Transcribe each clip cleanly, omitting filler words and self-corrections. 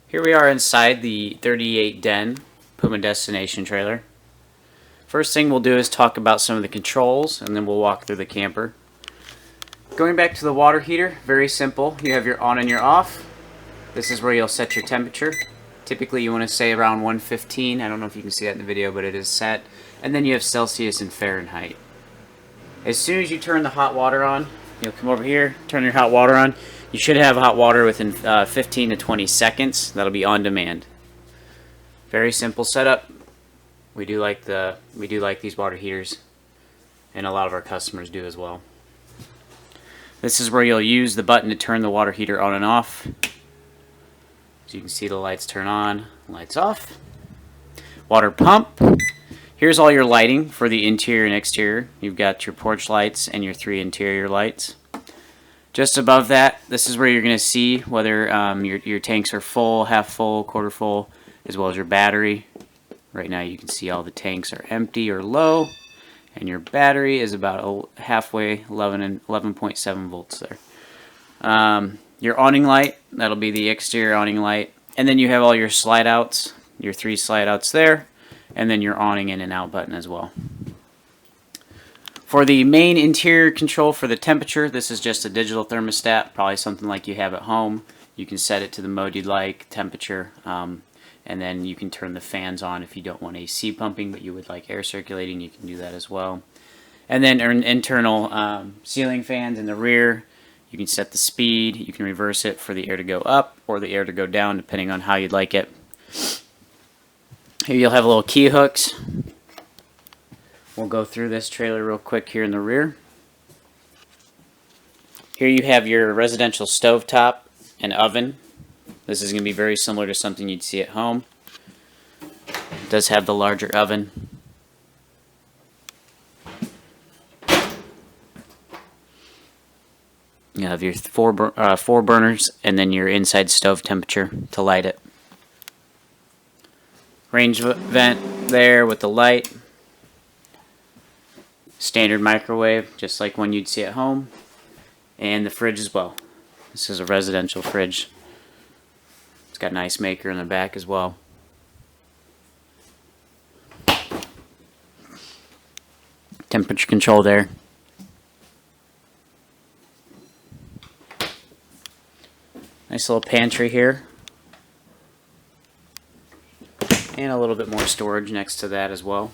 Here we are inside the 38 den PUMA destination trailer. First thing we'll do is talk about some of the controls, and then we'll walk through the camper. Going back to the water heater, very simple. You have your on and your off. This is where you'll set your temperature. Typically you want to say around 115. I don't know if you can see that in the video, but it is set. And then you have Celsius and Fahrenheit. As soon as you turn the hot water on, you'll come over here, turn your hot water on. You should have hot water within 15 to 20 seconds. That'll be on demand. Very simple setup. We do like these water heaters, and a lot of our customers do as well. This is where you'll use the button to turn the water heater on and off. As you can see, the lights turn on, lights off. Water pump. Here's all your lighting for the interior and exterior. You've got your porch lights and your 3 interior lights. Just above that, this is where you're going to see whether your tanks are full, half full, quarter full, as well as your battery. Right now you can see all the tanks are empty or low, and your battery is about halfway, 11.7 volts there. Your awning light, that'll be the exterior awning light, and then you have all your slide outs, your 3 slide outs there, and then your awning in and out button as well. For the main interior control for the temperature, this is just a digital thermostat, probably something like you have at home. You can set it to the mode you'd like, temperature, and then you can turn the fans on if you don't want AC pumping, but you would like air circulating, you can do that as well. And then internal ceiling fans in the rear. You can set the speed, you can reverse it for the air to go up or the air to go down, depending on how you'd like it. Here you'll have little key hooks. We'll go through this trailer real quick here in the rear. Here you have your residential stovetop and oven. This is going to be very similar to something you'd see at home. It does have the larger oven. You have your four burners and then your inside stove temperature to light it. Range vent there with the light. Standard microwave, just like one you'd see at home. And the fridge as well. This is a residential fridge. It's got an ice maker in the back as well. Temperature control there. Nice little pantry here. And a little bit more storage next to that as well.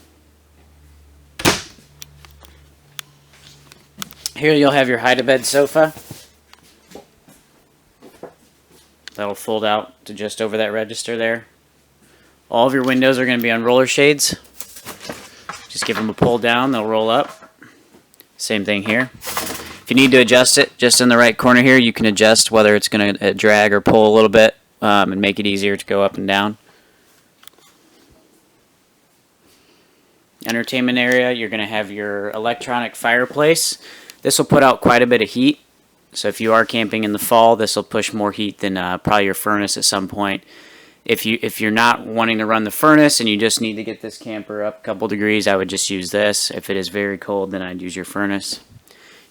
Here you'll have your hide-a-bed sofa. That'll fold out to just over that register there. All of your windows are going to be on roller shades. Just give them a pull down, they'll roll up. Same thing here. If you need to adjust it, just in the right corner here, you can adjust whether it's going to drag or pull a little bit and make it easier to go up and down. Entertainment area, you're going to have your electronic fireplace. This will put out quite a bit of heat. So if you are camping in the fall, this will push more heat than probably your furnace at some point. If you're not wanting to run the furnace and you just need to get this camper up a couple degrees, I would just use this. If it is very cold, then I'd use your furnace.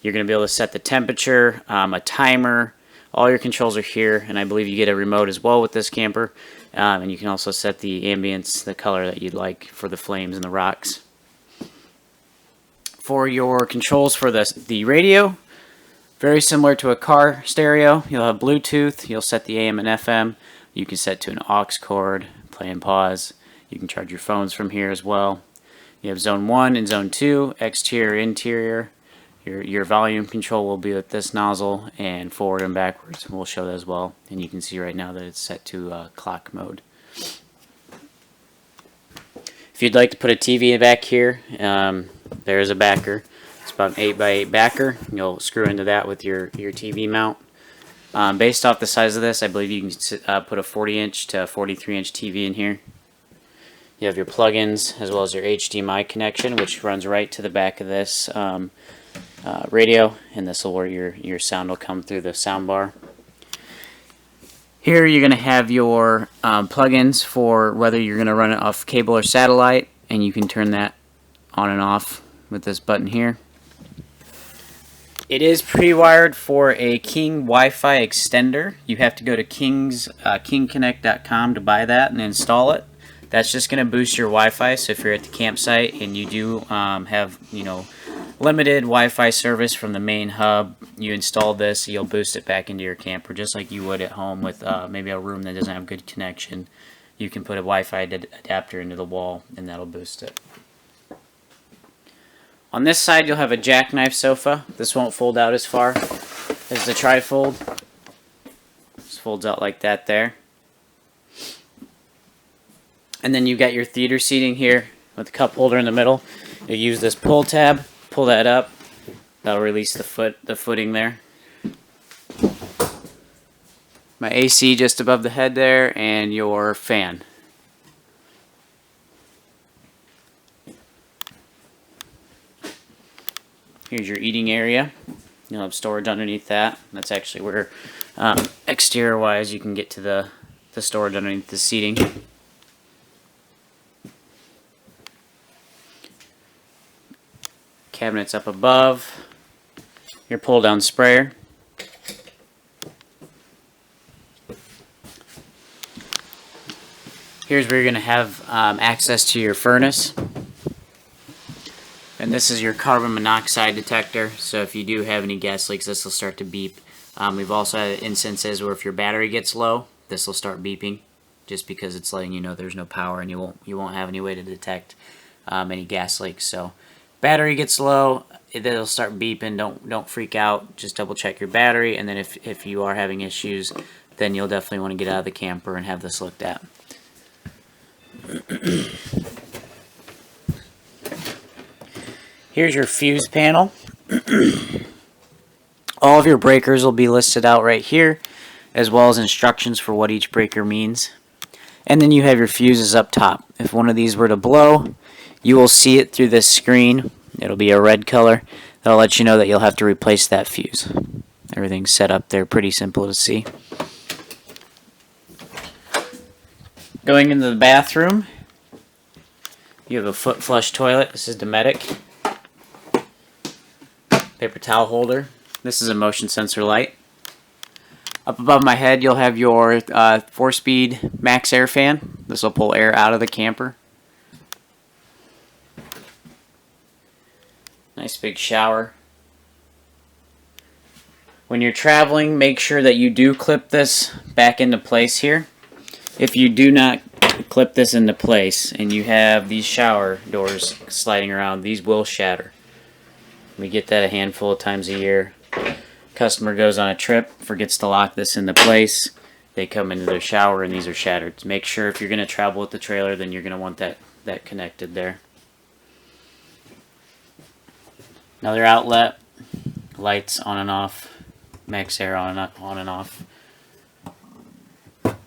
You're going to be able to set the temperature, a timer. All your controls are here, and I believe you get a remote as well with this camper. And you can also set the ambience, the color that you'd like for the flames and the rocks. For your controls for the radio, very similar to a car stereo. You'll have Bluetooth, you'll set the AM and FM. You can set to an aux cord, play and pause. You can charge your phones from here as well. You have zone 1 and zone 2, exterior, interior. Your volume control will be with this nozzle, and forward and backwards. We'll show that as well. And you can see right now that it's set to clock mode. If you'd like to put a TV back here, there's a backer. It's about an 8x8 backer. You'll screw into that with your TV mount. Based off the size of this, I believe you can put a 40-inch to 43-inch TV in here. You have your plugins as well as your HDMI connection, which runs right to the back of this radio, and this will where your sound will come through the sound bar. Here you're going to have your plugins for whether you're going to run it off cable or satellite, and you can turn that on and off with this button here. It is pre-wired for a King Wi-Fi extender. You have to go to kingconnect.com to buy that and install it. That's just going to boost your Wi-Fi. So if you're at the campsite and you do have, limited Wi-Fi service from the main hub, you install this, you'll boost it back into your camper just like you would at home with maybe a room that doesn't have good connection. You can put a Wi-Fi adapter into the wall and that'll boost it. On this side, you'll have a jackknife sofa. This won't fold out as far as the trifold. Just folds out like that there. And then you've got your theater seating here with the cup holder in the middle. You use this pull tab, pull that up. That'll release the footing there. My AC just above the head there, and your fan. Here's your eating area. You'll have storage underneath that. That's actually where, exterior-wise, you can get to the storage underneath the seating. Cabinets up above. Your pull-down sprayer. Here's where you're going to have access to your furnace. And this is your carbon monoxide detector, so if you do have any gas leaks, this will start to beep. We've also had instances where if your battery gets low, this will start beeping, just because it's letting you know there's no power and you won't have any way to detect any gas leaks. So, battery gets low, it'll start beeping. Don't freak out. Just double check your battery, and then if you are having issues, then you'll definitely want to get out of the camper and have this looked at. Here's your fuse panel. All of your breakers will be listed out right here, as well as instructions for what each breaker means. And then you have your fuses up top. If one of these were to blow, you will see it through this screen. It'll be a red color. That'll let you know that you'll have to replace that fuse. Everything's set up there, pretty simple to see. Going into the bathroom, you have a foot flush toilet. This is Dometic. Paper towel holder. This is a motion sensor light. Up above my head, you'll have your 4-speed max air fan. This will pull air out of the camper. Nice big shower. When you're traveling, make sure that you do clip this back into place here. If you do not clip this into place and you have these shower doors sliding around, these will shatter. We get that a handful of times a year. Customer goes on a trip, forgets to lock this into place. They come into their shower and these are shattered. So make sure if you're going to travel with the trailer, then you're going to want that connected there. Another outlet, lights on and off, max air on and off.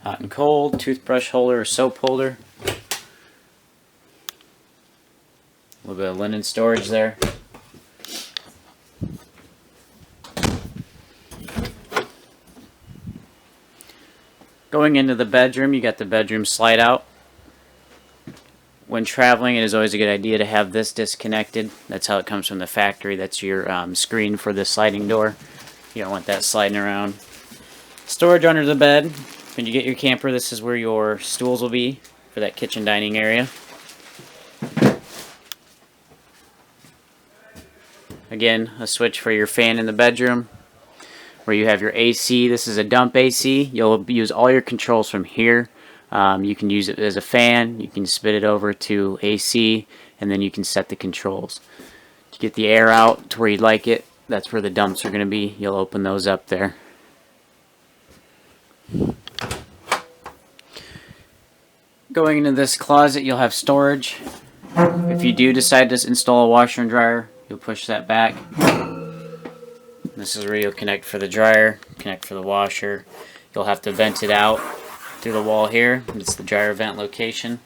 Hot and cold, toothbrush holder or soap holder. A little bit of linen storage there. Going into the bedroom, you got the bedroom slide out. When traveling, it is always a good idea to have this disconnected. That's how it comes from the factory. That's your screen for the sliding door. You don't want that sliding around. Storage under the bed. When you get your camper, this is where your stools will be for that kitchen dining area. Again, a switch for your fan in the bedroom. Where you have your AC. This is a dump AC. You'll use all your controls from here. You can use it as a fan. You can spit it over to AC, and then you can set the controls. To get the air out to where you'd like it, that's where the dumps are going to be. You'll open those up there. Going into this closet, you'll have storage. If you do decide to install a washer and dryer, you'll push that back. This is where you'll connect for the dryer, connect for the washer. You'll have to vent it out through the wall here. It's the dryer vent location.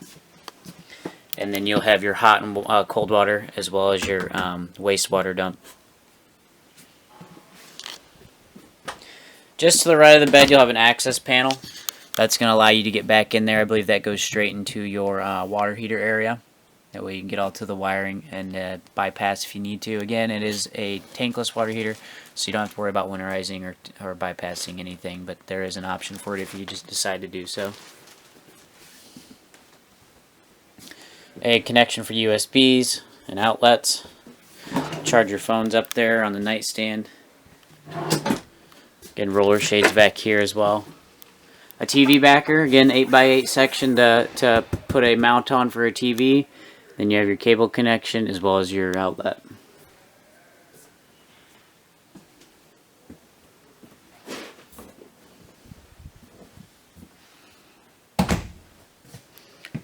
And then you'll have your hot and cold water as well as your wastewater dump. Just to the right of the bed, you'll have an access panel. That's going to allow you to get back in there. I believe that goes straight into your water heater area. That way you can get all to the wiring and bypass if you need to. Again, it is a tankless water heater, so you don't have to worry about winterizing or bypassing anything, but there is an option for it if you just decide to do so. A connection for USBs and outlets. Charge your phones up there on the nightstand. Again, roller shades back here as well. A TV backer, again 8x8 section to put a mount on for a TV. Then you have your cable connection as well as your outlet.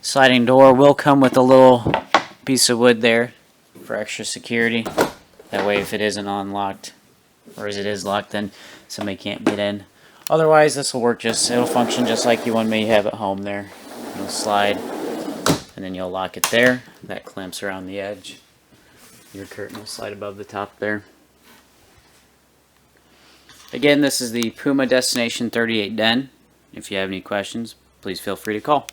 Sliding door will come with a little piece of wood there for extra security. That way if it isn't unlocked, or as it is locked, then somebody can't get in. Otherwise this will work it'll function just like you one may have at home there. You'll slide and then you'll lock it there. That clamps around the edge. Your curtain will slide above the top there. Again, this is the PUMA Destination 38 Den. If you have any questions, please feel free to call.